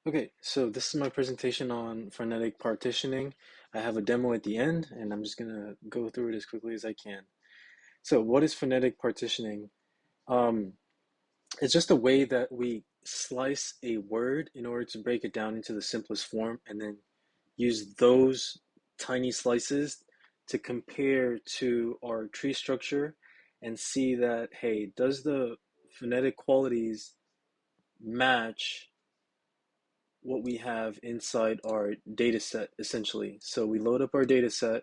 Okay, so this is my presentation on phonetic partitioning. I have a demo at the end, and I'm just gonna go through it as quickly as I can. So, what is phonetic partitioning? Um, it's just a way that we slice a word in order to break it down into the simplest form, and then use those tiny slices to compare to our tree structure and see that, hey, does the phonetic qualities match what we have inside our data set essentially. So we load up our data set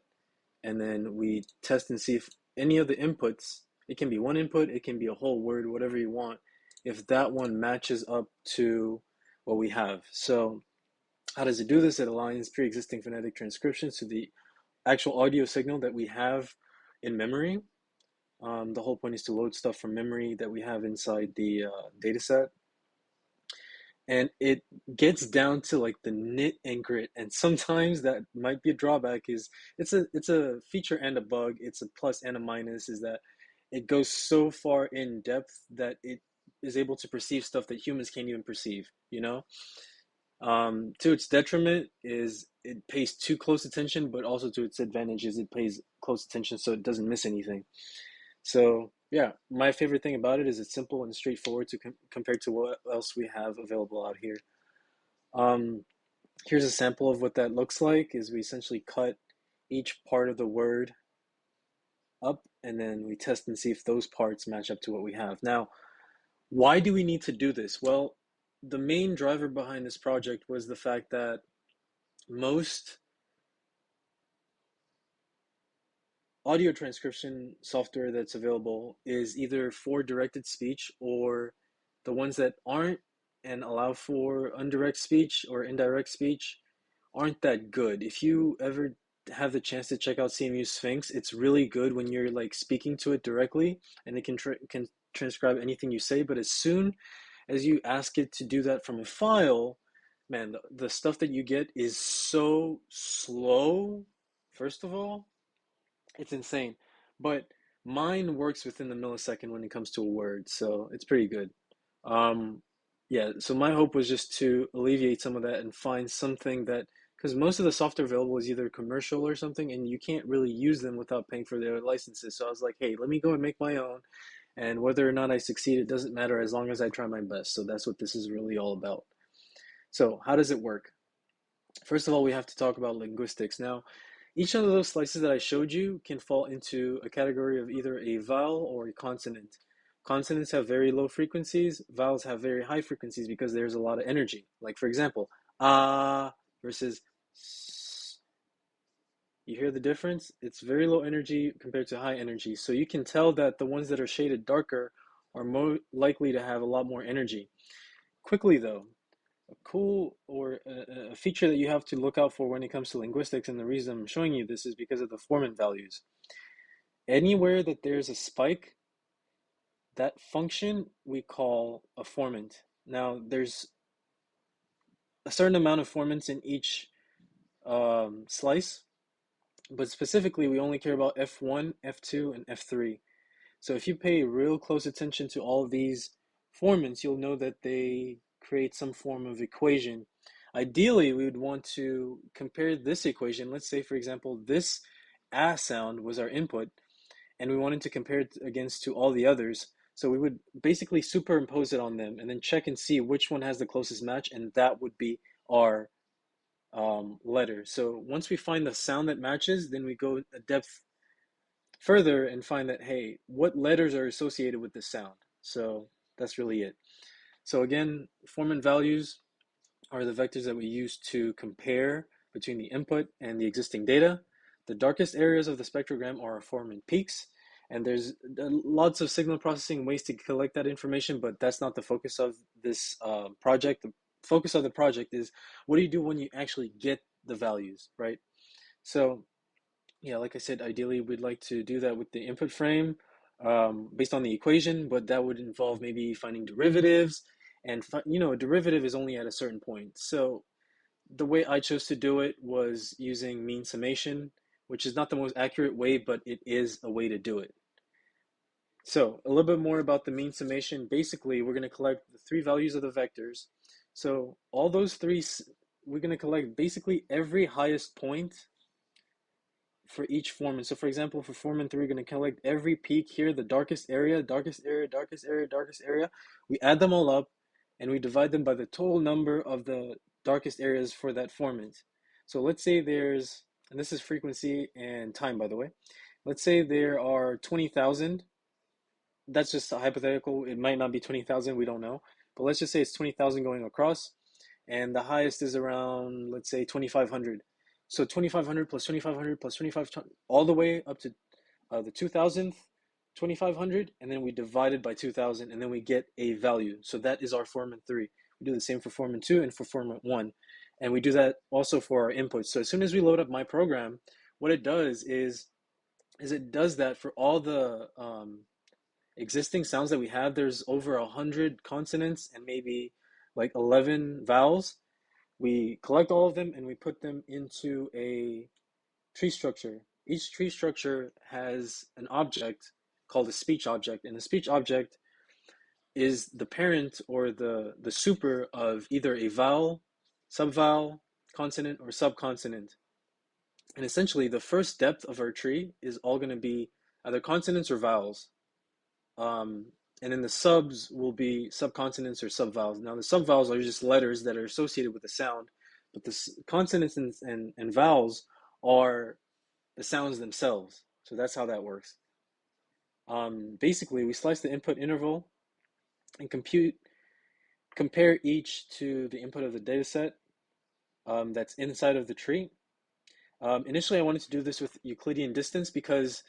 and then we test and see if any of the inputs, it can be one input, it can be a whole word, whatever you want, if that one matches up to what we have. So how does it do this? It aligns pre-existing phonetic transcriptions to the actual audio signal that we have in memory. The whole point is to load stuff from memory that we have inside the data set, and it gets down to like the nit and grit, and sometimes that might be a drawback. Is it's a feature and a bug, it's a plus and a minus, is that it goes so far in depth that it is able to perceive stuff that humans can't even perceive, to its detriment is it pays too close attention, but also to its advantage is it pays close attention so it doesn't miss anything. So yeah, my favorite thing about it is it's simple and straightforward to compared to what else we have available out here. Um, Here's a sample of what that looks like. Is we essentially cut each part of the word up, and then we test and see if those parts match up to what we have. Now, why do we need to do this? Well, the main driver behind this project was the fact that most audio transcription software that's available is either for directed speech, or the ones that aren't and allow for indirect speech or indirect speech aren't that good. If you ever have the chance to check out CMU Sphinx, it's really good when you're like speaking to it directly, and it can transcribe anything you say. But as soon as you ask it to do that from a file, man, the stuff that you get is so slow. First of all, it's insane. But mine works within the millisecond when it comes to a word, so it's pretty good. Um, yeah, so my hope was just to alleviate some of that and find something that, because most of the software available is either commercial or something, and you can't really use them without paying for their licenses. So I was like, hey, let me go and make my own, and whether or not I succeed, it doesn't matter as long as I try my best. So that's what this is really all about. So how does it work? First of all, we have to talk about linguistics. Now, each of those slices that I showed you can fall into a category of either a vowel or a consonant. Consonants have very low frequencies, vowels have very high frequencies because there's a lot of energy. Like, for example, versus s. You hear the difference? It's very low energy compared to high energy. So you can tell that the ones that are shaded darker are more likely to have a lot more energy. Quickly, though, a cool or a feature that you have to look out for when it comes to linguistics, and the reason I'm showing you this is because of the formant values. Anywhere that there's a spike, that function we call a formant. Now, there's a certain amount of formants in each slice, but specifically, we only care about F1, F2, and F3. So if you pay real close attention to all of these formants, you'll know that they create some form of equation. Ideally, we would want to compare this equation. Let's say, for example, this ah sound was our input, and we wanted to compare it against to all the others. So we would basically superimpose it on them and then check and see which one has the closest match, and that would be our letter. So once we find the sound that matches, then we go a depth further and find that, hey, what letters are associated with this sound? So that's really it. So again, formant values are the vectors that we use to compare between the input and the existing data. The darkest areas of the spectrogram are formant peaks, and there's lots of signal processing ways to collect that information, but that's not the focus of this project. The focus of the project is, what do you do when you actually get the values, right? So yeah, like I said, ideally we'd like to do that with the input frame based on the equation, but that would involve maybe finding derivatives, and a derivative is only at a certain point. So the way I chose to do it was using mean summation, which is not the most accurate way, but it is a way to do it. So a little bit more about the mean summation. Basically, we're going to collect the three values of the vectors, So all those three, we're going to collect basically every highest point for each foreman. So for example, for foreman 3, we're going to collect every peak here, the darkest area, darkest area, darkest area, darkest area. We add them all up and we divide them by the total number of the darkest areas for that foreman. So let's say there's, and this is frequency and time, by the way. Let's say there are 20,000. That's just a hypothetical. It might not be 20,000. We don't know. But let's just say it's 20,000 going across, and the highest is around, let's say, 2,500. So 2,500 plus 2,500 plus 2,500, all the way up to the 2,000th, 2,500, and then we divide it by 2,000, and then we get a value. So that is our foreman 3. We do the same for foreman 2 and for foreman 1. And we do that also for our inputs. So as soon as we load up my program, what it does is it does that for all the existing sounds that we have. There's over 100 consonants and maybe like 11 vowels. We collect all of them and we put them into a tree structure. Each tree structure has an object called a speech object, and the speech object is the parent or the super of either a vowel, subvowel, consonant, or subconsonant. And essentially, the first depth of our tree is all going to be either consonants or vowels. Um, and then the subs will be subconsonants or subvowels. Now, the subvowels are just letters that are associated with the sound, but the consonants and vowels are the sounds themselves. So that's how that works. Basically, we slice the input interval and compare each to the input of the data set that's inside of the tree. Initially, I wanted to do this with Euclidean distance because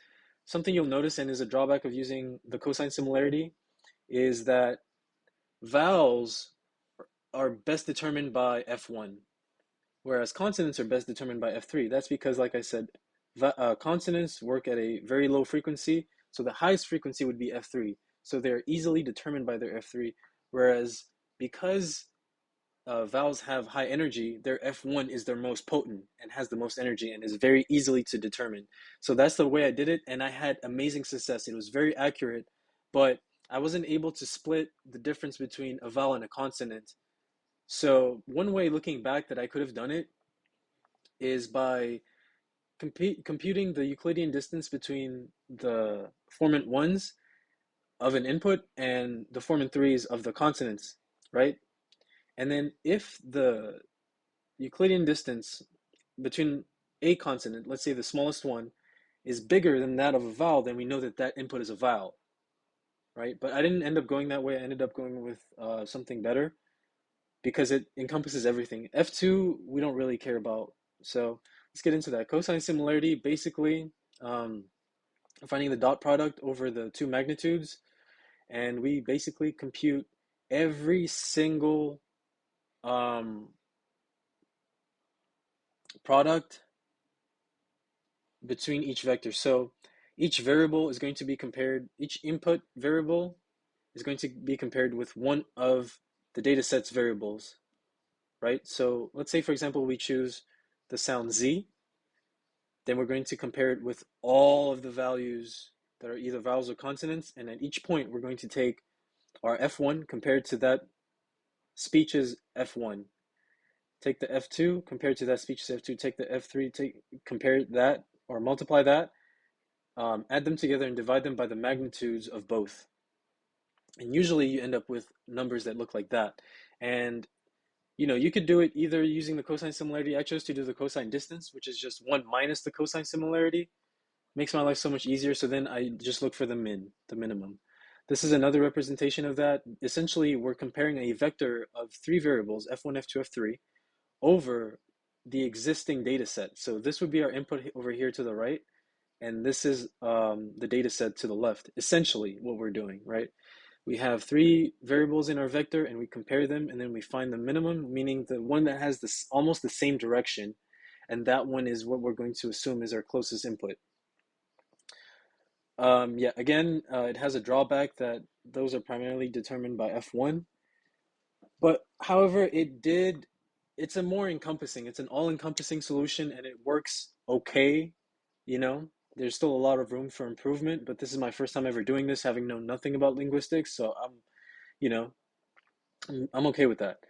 something you'll notice, and is a drawback of using the cosine similarity, is that vowels are best determined by F1, whereas consonants are best determined by F3. That's because, like I said, consonants work at a very low frequency, so the highest frequency would be F3. So they're easily determined by their F3, whereas because vowels have high energy, their F1 is their most potent and has the most energy and is very easily to determine. So that's the way I did it, and I had amazing success. It was very accurate, but I wasn't able to split the difference between a vowel and a consonant. So one way looking back that I could have done it is by computing the Euclidean distance between the formant ones of an input and the formant threes of the consonants, right? And then if the Euclidean distance between a consonant, let's say the smallest one, is bigger than that of a vowel, then we know that that input is a vowel, right? But I didn't end up going that way. I ended up going with something better because it encompasses everything. F2, we don't really care about. So let's get into that. Cosine similarity, basically, finding the dot product over the two magnitudes, and we basically compute every single product between each vector. So each variable is going to be compared, each input variable is going to be compared with one of the data set's variables, right? So let's say, for example, we choose the sound Z, then we're going to compare it with all of the values that are either vowels or consonants, and at each point, we're going to take our F1 compared to that speech's F1. Take the F2 compared to that speech's F2, take the F3, compare that or multiply that, add them together and divide them by the magnitudes of both. And usually you end up with numbers that look like that. And you could do it either using the cosine similarity. I chose to do the cosine distance, which is just 1 minus the cosine similarity. Makes my life so much easier. So then I just look for the minimum. This is another representation of that. Essentially, we're comparing a vector of three variables, F1, F2, F3, over the existing data set. So this would be our input over here to the right, and this is the data set to the left. Essentially, what we're doing, right? We have three variables in our vector, and we compare them, and then we find the minimum, meaning the one that has this almost the same direction, and that one is what we're going to assume is our closest input. Yeah, again, it has a drawback that those are primarily determined by F1. But however, it's a more encompassing, it's an all-encompassing solution and it works okay, you know. There's still a lot of room for improvement, but this is my first time ever doing this, having known nothing about linguistics, so you know, I'm okay with that.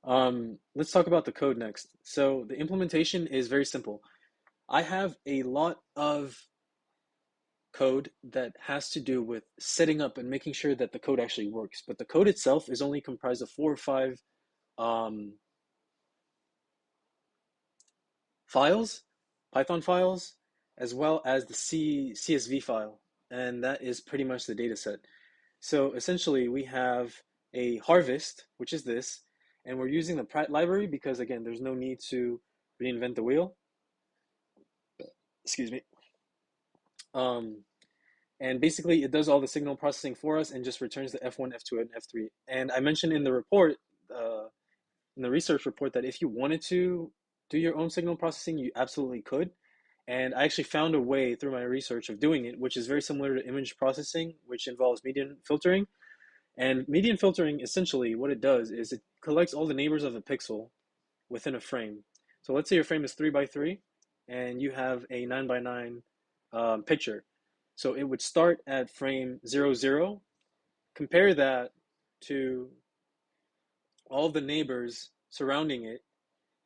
Let's talk about the code next. So the implementation is very simple. I have a lot of code that has to do with setting up and making sure that the code actually works. But the code itself is only comprised of 4 or 5 um, files, Python files, as well as the CSV file. And that is pretty much the data set. So essentially, we have a harvest, which is this, and we're using the Pratt library because, again, there's no need to reinvent the wheel. Excuse me. Um, and basically, it does all the signal processing for us and just returns the F1, F2, and F3. And I mentioned in the report, in the research report, that if you wanted to do your own signal processing, you absolutely could. And I actually found a way through my research of doing it, which is very similar to image processing, which involves median filtering. And median filtering, essentially, what it does is it collects all the neighbors of a pixel within a frame. So let's say your frame is 3 by 3, and you have a 9 by 9 picture. So it would start at frame 00, compare that to all of the neighbors surrounding it,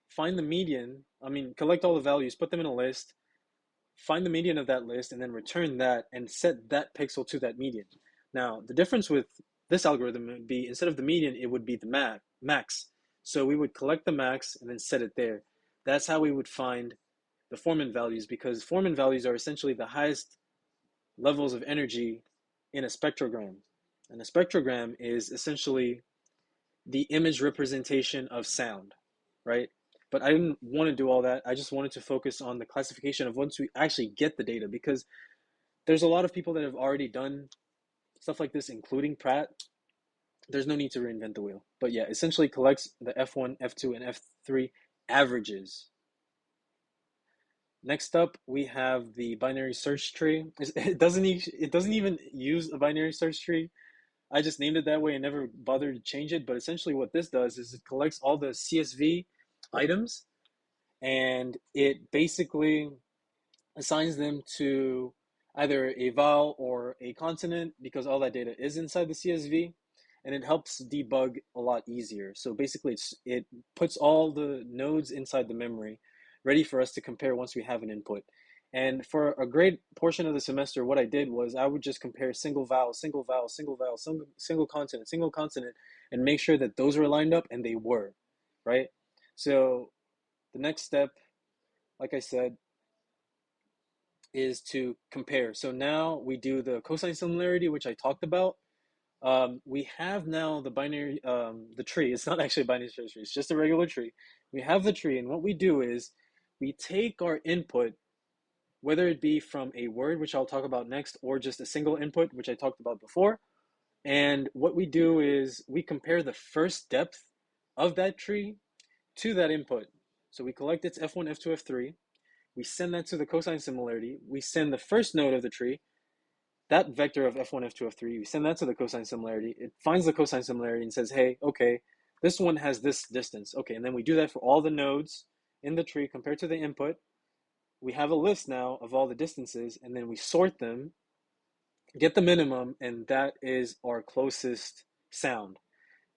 find the median, collect all the values, put them in a list, find the median of that list, and then return that and set that pixel to that median. Now, the difference with this algorithm would be instead of the median, it would be the max. So we would collect the max and then set it there. That's how we would find the Foreman values, because Foreman values are essentially the highest levels of energy in a spectrogram. And a spectrogram is essentially the image representation of sound, right? But I didn't want to do all that. I just wanted to focus on the classification of once we actually get the data, because there's a lot of people that have already done stuff like this, including Pratt. There's no need to reinvent the wheel. But yeah, essentially collects the F1, F2, and F3 averages. Next up, we have the binary search tree. It doesn't even use a binary search tree. I just named it that way and never bothered to change it. But essentially, what this does is it collects all the CSV items, and it basically assigns them to either a vowel or a consonant, because all that data is inside the CSV, and it helps debug a lot easier. So basically, it puts all the nodes inside the memory, ready for us to compare once we have an input. And for a great portion of the semester, what I did was I would just compare single vowel, single vowel, single vowel, single consonant, and make sure that those were lined up, and they were, right? So the next step, like I said, is to compare. So now we do the cosine similarity, which I talked about. We have now the binary, the tree. It's not actually a binary tree, it's just a regular tree. We have the tree, and what we do is we take our input, whether it be from a word, which I'll talk about next, or just a single input, which I talked about before. And what we do is we compare the first depth of that tree to that input. So we collect its F1, F2, F3. We send that to the cosine similarity. We send the first node of the tree, that vector of F1, F2, F3, we send that to the cosine similarity. It finds the cosine similarity and says, hey, okay, this one has this distance. Okay, and then we do that for all the nodes in the tree compared to the input. We have a list now of all the distances, and then we sort them, get the minimum, and that is our closest sound.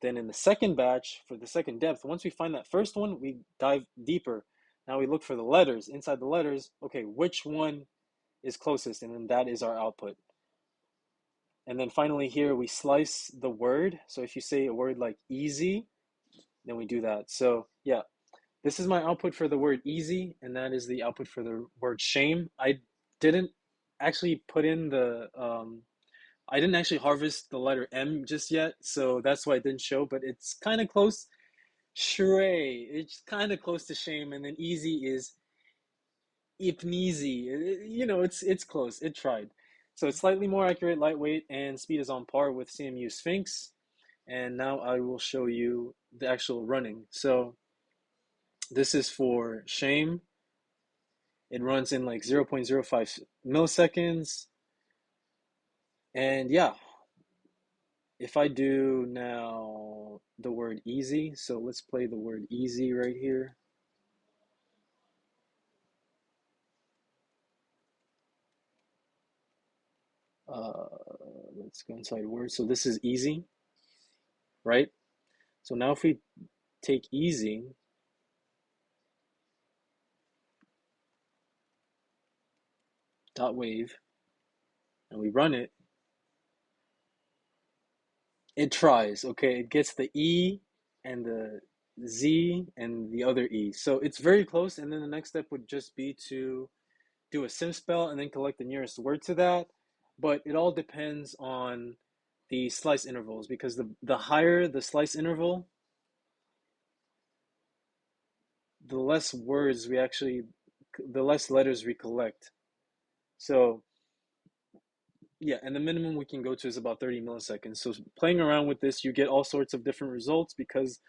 Then in the second batch, for the second depth, once we find that first one, we dive deeper. Now we look for the letters. Inside the letters, okay, which one is closest? And then that is our output. And then finally here, we slice the word. So if you say a word like easy, then we do that. So yeah, this is my output for the word easy, and that is the output for the word shame. I didn't actually put in I didn't actually harvest the letter M just yet, so that's why it didn't show, but it's kind of close. Shrey, it's kind of close to shame, and then easy is Ipneasy. It's close. It tried. So it's slightly more accurate, lightweight, and speed is on par with CMU Sphinx. And now I will show you the actual running. So this is for shame. It runs in like 0.05 milliseconds. And yeah, if I do now the word easy, so let's play the word easy right here. Uh, let's go inside words. So this is easy, right? So now if we take easy dot wave and we run it, it tries, okay? It gets the E and the Z and the other E. So it's very close, and then the next step would just be to do a sim spell and then collect the nearest word to that. But it all depends on the slice intervals because the higher the slice interval, the less words we actually, the less letters we collect. So yeah, and the minimum we can go to is about 30 milliseconds. So playing around with this, you get all sorts of different results because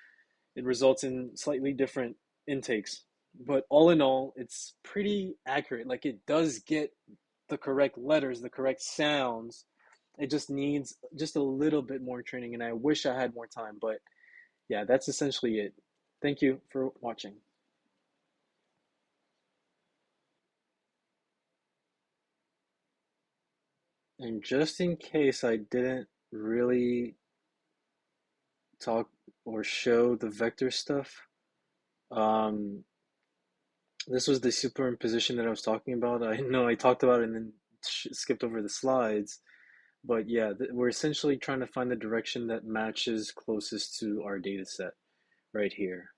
it results in slightly different intakes. But all in all, it's pretty accurate. Like it does get the correct letters, the correct sounds. It just needs just a little bit more training, and I wish I had more time. But yeah, that's essentially it. Thank you for watching. And just in case I didn't really talk or show the vector stuff, um, this was the superimposition that I was talking about. I know I talked about it and then skipped over the slides, but yeah, we're essentially trying to find the direction that matches closest to our data set right here.